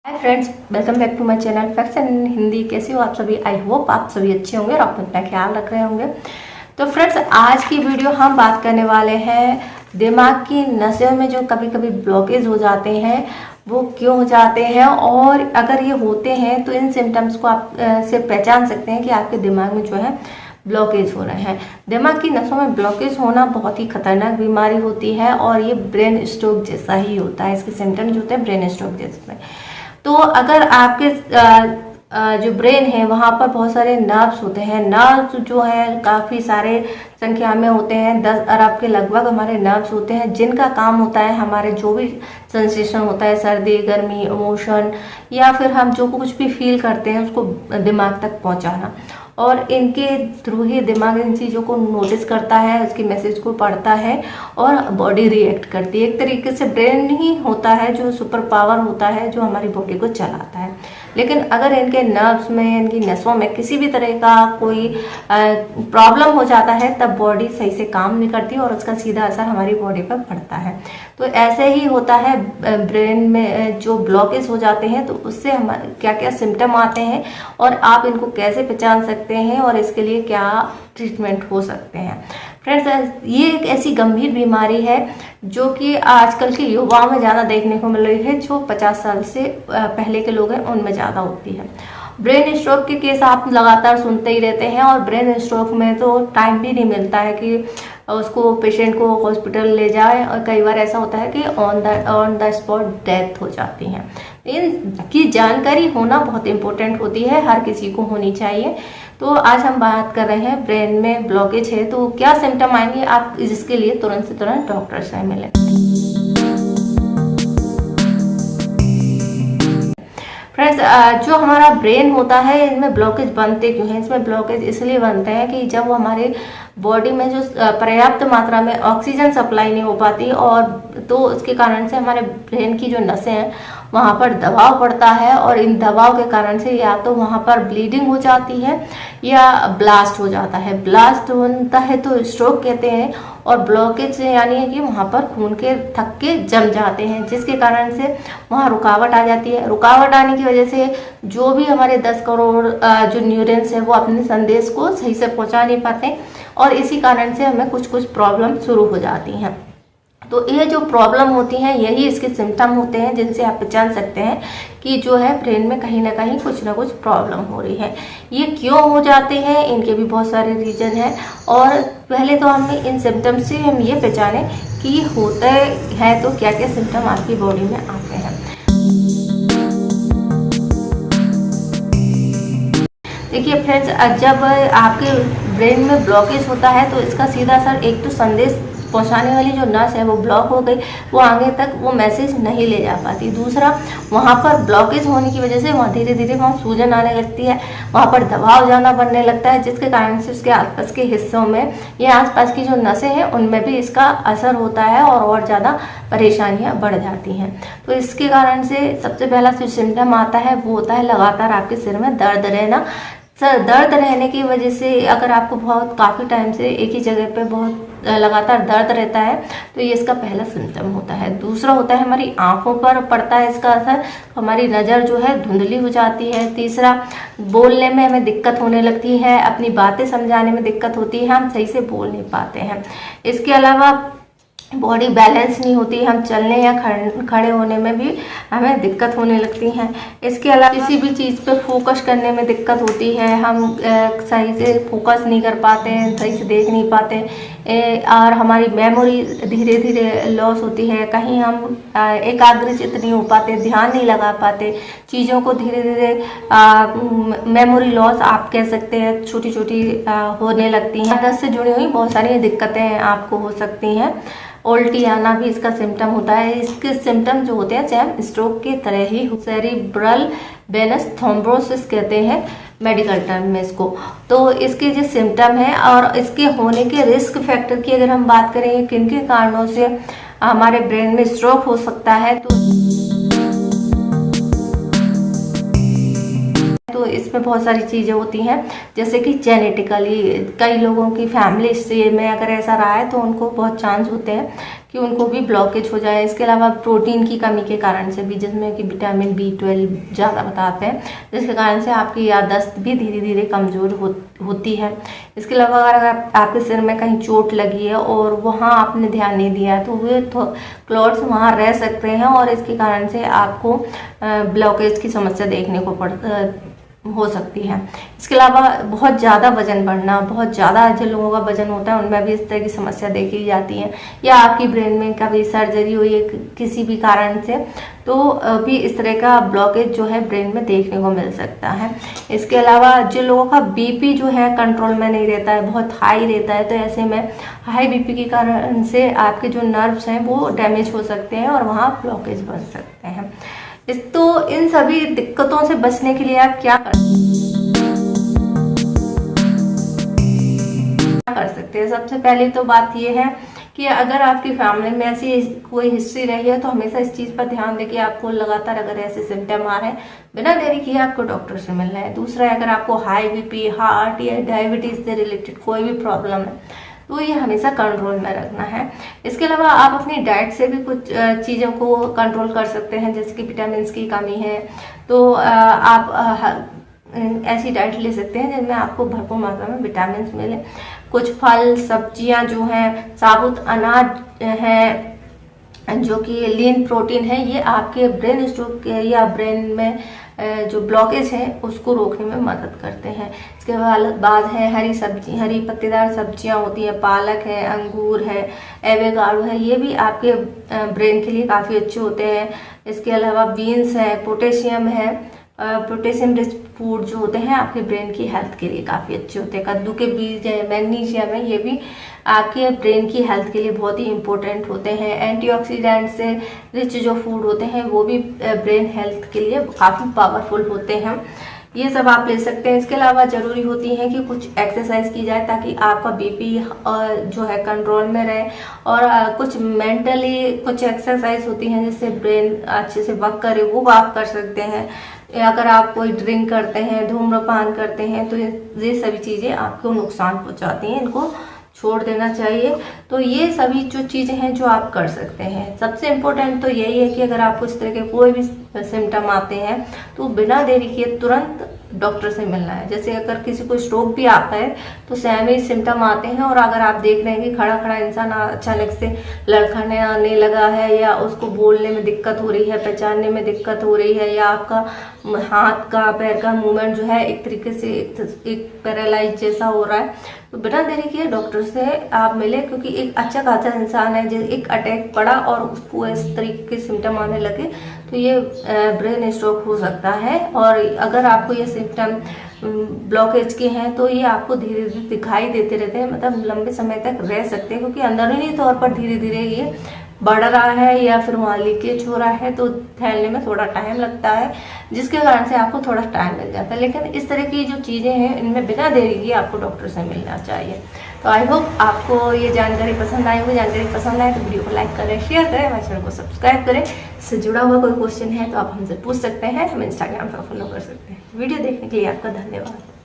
Hi friends, welcome back to my channel facts and Hindi. कैसे हो आप सभी? आई होप आप सभी अच्छे होंगे और अपना ख्याल रख रहे होंगे। तो फ्रेंड्स, आज की वीडियो हम बात करने वाले हैं दिमाग की नसों में जो कभी कभी ब्लॉकेज हो जाते हैं वो क्यों हो जाते हैं, और अगर ये होते हैं तो इन सिम्टम्स को आप से पहचान सकते हैं कि आपके दिमाग में जो है ब्लॉकेज हो रहे हैं। दिमाग की नसों में ब्लॉकेज होना बहुत ही खतरनाक बीमारी होती है और ये ब्रेन स्ट्रोक जैसा ही होता है। इसके सिम्टम्स जो होते हैं ब्रेन स्ट्रोक जैसे। तो अगर आपके जो ब्रेन है वहाँ पर बहुत सारे नर्व्स होते हैं। नर्व्स जो है काफ़ी सारे संख्या में होते हैं, 10 अरब के लगभग हमारे नर्व्स होते हैं, जिनका काम होता है हमारे जो भी सेंसेशन होता है, सर्दी गर्मी इमोशन या फिर हम जो कुछ भी फील करते हैं उसको दिमाग तक पहुँचाना। और इनके थ्रू ही दिमाग इन चीज़ों को नोटिस करता है, उसकी मैसेज को पढ़ता है और बॉडी रिएक्ट करती है। एक तरीके से ब्रेन ही होता है जो सुपर पावर होता है जो हमारी बॉडी को चलाता है। लेकिन अगर इनके नर्व्स में, इनकी नसों में किसी भी तरह का कोई प्रॉब्लम हो जाता है तब बॉडी सही से काम नहीं करती और उसका सीधा असर हमारी बॉडी पर पड़ता है। तो ऐसे ही होता है ब्रेन में जो ब्लॉकेज हो जाते हैं, तो उससे हम क्या क्या सिम्टम आते हैं और आप इनको कैसे पहचान सकते हैं और इसके लिए क्या ट्रीटमेंट हो सकते हैं। फ्रेंड्स, ये एक ऐसी गंभीर बीमारी है जो कि आजकल के युवाओं में ज़्यादा देखने को मिल रही है। जो 50 साल से पहले के लोग हैं उनमें ज़्यादा होती है। ब्रेन स्ट्रोक के केस आप लगातार सुनते ही रहते हैं और ब्रेन स्ट्रोक में तो टाइम भी नहीं मिलता है कि उसको पेशेंट को हॉस्पिटल ले जाए, और कई बार ऐसा होता है कि ऑन द स्पॉट डेथ हो जाती है। इनकी जानकारी होना बहुत इम्पोर्टेंट होती है, हर किसी को होनी चाहिए। तो आज हम बात कर रहे हैं ब्रेन में ब्लॉकेज है तो क्या सिम्टम आएंगे, आप इसके लिए तुरंत से तुरंत डॉक्टर से मिलें। फ्रेंड्स, जो हमारा ब्रेन होता है इनमें ब्लॉकेज बनते क्यों हैं? इसमें ब्लॉकेज इसलिए बनते हैं कि जब वो हमारे बॉडी में जो पर्याप्त मात्रा में ऑक्सीजन सप्लाई नहीं हो पाती, और तो उसके कारण से हमारे ब्रेन की जो नसें हैं वहाँ पर दबाव पड़ता है, और इन दबाव के कारण से या तो वहाँ पर ब्लीडिंग हो जाती है या ब्लास्ट हो जाता है। ब्लास्ट होता है तो स्ट्रोक कहते हैं, और ब्लॉकेज यानी कि वहाँ पर खून के थक्के जम जाते हैं, जिसके कारण से वहाँ रुकावट आ जाती है। रुकावट आने की वजह से जो भी हमारे 10 करोड़ जो न्यूरॉन्स है वो अपने संदेश को सही से पहुँचा नहीं पाते, और इसी कारण से हमें कुछ प्रॉब्लम शुरू हो जाती हैं। तो ये जो प्रॉब्लम होती हैं यही इसके सिम्टम होते हैं, जिनसे आप पहचान सकते हैं कि जो है ब्रेन में कहीं ना कहीं कुछ ना कुछ प्रॉब्लम हो रही है। ये क्यों हो जाते हैं, इनके भी बहुत सारे रीजन हैं, और पहले तो हमें इन सिम्टम से हम ये पहचानें कि होता है तो क्या क्या सिम्टम आपकी बॉडी में आते हैं। देखिए फ्रेंड्स, जब आपके ब्रेन में ब्लॉकेज होता है तो इसका सीधा असर, एक तो संदेश पहुंचाने वाली जो नस है वो ब्लॉक हो गई, वो आगे तक वो मैसेज नहीं ले जा पाती। दूसरा, वहाँ पर ब्लॉकेज होने की वजह से वहाँ धीरे धीरे वहाँ सूजन आने लगती है, वहाँ पर दबाव ज़्यादा बनने लगता है, जिसके कारण से उसके आसपास के हिस्सों में या आसपास की जो नसें हैं उनमें भी इसका असर होता है और ज़्यादा परेशानियाँ बढ़ जाती हैं। तो इसके कारण से सबसे पहला जो सिम्टम आता है वो होता है लगातार आपके सिर में दर्द रहना। दर्द रहने की वजह से अगर आपको बहुत काफ़ी टाइम से एक ही जगह पे बहुत लगातार दर्द रहता है तो ये इसका पहला सिम्टम होता है। दूसरा होता है हमारी आंखों पर पड़ता है इसका असर, हमारी नज़र जो है धुंधली हो जाती है। तीसरा, बोलने में हमें दिक्कत होने लगती है, अपनी बातें समझाने में दिक्कत होती है, हम सही से बोल नहीं पाते हैं। इसके अलावा बॉडी बैलेंस नहीं होती, हम चलने या खड़े होने में भी हमें दिक्कत होने लगती हैं। इसके अलावा किसी भी चीज़ पे फोकस करने में दिक्कत होती है, हम सही से फोकस नहीं कर पाते हैं, सही से देख नहीं पाते, और हमारी मेमोरी धीरे धीरे लॉस होती है। कहीं हम एकाग्रचित नहीं हो पाते, ध्यान नहीं लगा पाते चीज़ों को, धीरे धीरे मेमोरी लॉस आप कह सकते हैं, छोटी छोटी होने लगती हैं। आदत से जुड़ी हुई बहुत सारी दिक्कतें आपको हो सकती हैं। उल्टी आना भी इसका सिम्टम होता है। इसके सिम्टम जो होते हैं सेम स्ट्रोक की तरह ही, सेरिब्रल वेनस थ्रोम्बोसिस कहते हैं मेडिकल टर्म में इसको। तो इसके जो सिम्टम है और इसके होने के रिस्क फैक्टर की अगर हम बात करें, किन किन कारणों से हमारे ब्रेन में स्ट्रोक हो सकता है, तो तो इसमें बहुत सारी चीज़ें होती हैं, जैसे कि जेनेटिकली कई लोगों की फैमिली हिस्ट्री में अगर ऐसा रहा है तो उनको बहुत चांस होते हैं कि उनको भी ब्लॉकेज हो जाए। इसके अलावा प्रोटीन की कमी के कारण से भी, जिसमें कि विटामिन B12 ज़्यादा बताते हैं, जिसके कारण से आपकी याददाश्त भी धीरे धीरे कमज़ोर होती है। इसके अलावा अगर आपके सिर में कहीं चोट लगी है और वहाँ आपने ध्यान नहीं दिया है तो वे क्लॉट्स वहाँ रह सकते हैं और इसके कारण से आपको ब्लॉकेज की समस्या देखने को हो सकती है। इसके अलावा बहुत ज़्यादा वजन बढ़ना, बहुत ज़्यादा जिन लोगों का वजन होता है उनमें भी इस तरह की समस्या देखी जाती है, या आपकी ब्रेन में कभी सर्जरी हुई है किसी भी कारण से तो भी इस तरह का ब्लॉकेज जो है ब्रेन में देखने को मिल सकता है। इसके अलावा जिन लोगों का BP जो है कंट्रोल में नहीं रहता है, बहुत हाई रहता है, तो ऐसे में हाई BP के कारण से आपके जो नर्व्स हैं वो डैमेज हो सकते हैं और वहाँ ब्लॉकेज बन सकते हैं। तो इन सभी दिक्कतों से बचने के लिए आप क्या कर सकते हैं। सबसे पहले तो बात यह है कि अगर आपकी फैमिली में ऐसी कोई हिस्ट्री रही है तो हमेशा इस चीज़ पर ध्यान दें कि आपको लगातार अगर ऐसे सिम्टम आ रहे हैं, बिना देरी किए आपको डॉक्टर से मिलना है। दूसरा, अगर आपको हाई BP, हार्ट या डायबिटीज़ से रिलेटेड कोई भी प्रॉब्लम है तो ये हमेशा कंट्रोल में रखना है। इसके अलावा आप अपनी डाइट से भी कुछ चीज़ों को कंट्रोल कर सकते हैं, जैसे कि विटामिन की कमी है तो आप ऐसी डाइट ले सकते हैं जिनमें आपको भरपूर मात्रा में विटामिन मिले। कुछ फल सब्जियां जो हैं, साबुत अनाज हैं जो कि लीन प्रोटीन है, ये आपके ब्रेन स्ट्रोक या ब्रेन में जो ब्लॉकेज है उसको रोकने में मदद करते हैं। इसके बाद है हरी पत्तेदार सब्जियां होती हैं, पालक है, अंगूर है, एवोकाडो है, ये भी आपके ब्रेन के लिए काफ़ी अच्छे होते हैं। इसके अलावा बीन्स है, पोटेशियम है, पोटेशियम रिच फूड जो होते हैं आपके ब्रेन की हेल्थ के लिए काफ़ी अच्छे होते हैं। कद्दू के बीज है, मैग्नीशियम है, ये भी आपके ब्रेन की हेल्थ के लिए बहुत ही इंपॉर्टेंट होते हैं। एंटीऑक्सीडेंट से रिच जो फूड होते हैं वो भी ब्रेन हेल्थ के लिए काफ़ी पावरफुल होते हैं, ये सब आप ले सकते हैं। इसके अलावा ज़रूरी होती है कि कुछ एक्सरसाइज की जाए ताकि आपका BP जो है कंट्रोल में रहे, और कुछ मेंटली कुछ एक्सरसाइज होती हैं जिससे ब्रेन अच्छे से वर्क करे, वो आप कर सकते हैं। अगर आप कोई ड्रिंक करते हैं, धूम्रपान करते हैं तो ये सभी चीज़ें आपको नुकसान पहुंचाती हैं, इनको छोड़ देना चाहिए। तो ये सभी जो चीज़ें हैं जो आप कर सकते हैं। सबसे इम्पोर्टेंट तो यही है कि अगर आपको इस तरह के कोई भी सिम्टम आते हैं तो बिना देरी किए तुरंत डॉक्टर से मिलना है। जैसे अगर किसी को स्ट्रोक भी आता है तो सेम ही सिम्टम आते हैं, और अगर आप देख रहे हैं कि खड़ा खड़ा इंसान अचानक से लड़खड़ाने आने लगा है, या उसको बोलने में दिक्कत हो रही है, पहचानने में दिक्कत हो रही है, या आपका हाथ का पैर का मूवमेंट जो है एक तरीके से एक पैरालाइज जैसा हो रहा है, तो बिना देरी किए डॉक्टर से आप मिले। क्योंकि एक अच्छा खासा इंसान है जो एक अटैक पड़ा और उसको इस तरीके के सिम्टम आने लगे तो ये ब्रेन स्ट्रोक हो सकता है। और अगर आपको ये सिम्टम ब्लॉकेज के हैं तो ये आपको धीरे धीरे दिखाई देते रहते हैं, मतलब लंबे समय तक रह सकते हैं, क्योंकि अंदरूनी तौर पर धीरे धीरे ये बढ़ रहा है या फिर वहाँ लीकेज हो रहा है तो फैलने में थोड़ा टाइम लगता है, जिसके कारण से आपको थोड़ा टाइम मिल जाता है। लेकिन इस तरह की जो चीज़ें हैं इनमें बिना देरी के आपको डॉक्टर से मिलना चाहिए। तो आई होप आपको ये जानकारी पसंद आई होगी। जानकारी पसंद आए तो वीडियो को लाइक करें, शेयर करें, हमारे चैनल को सब्सक्राइब करें। इससे जुड़ा हुआ कोई क्वेश्चन है तो आप हमसे पूछ सकते हैं, हम इंस्टाग्राम पर फॉलो कर सकते हैं। वीडियो देखने के लिए आपका धन्यवाद।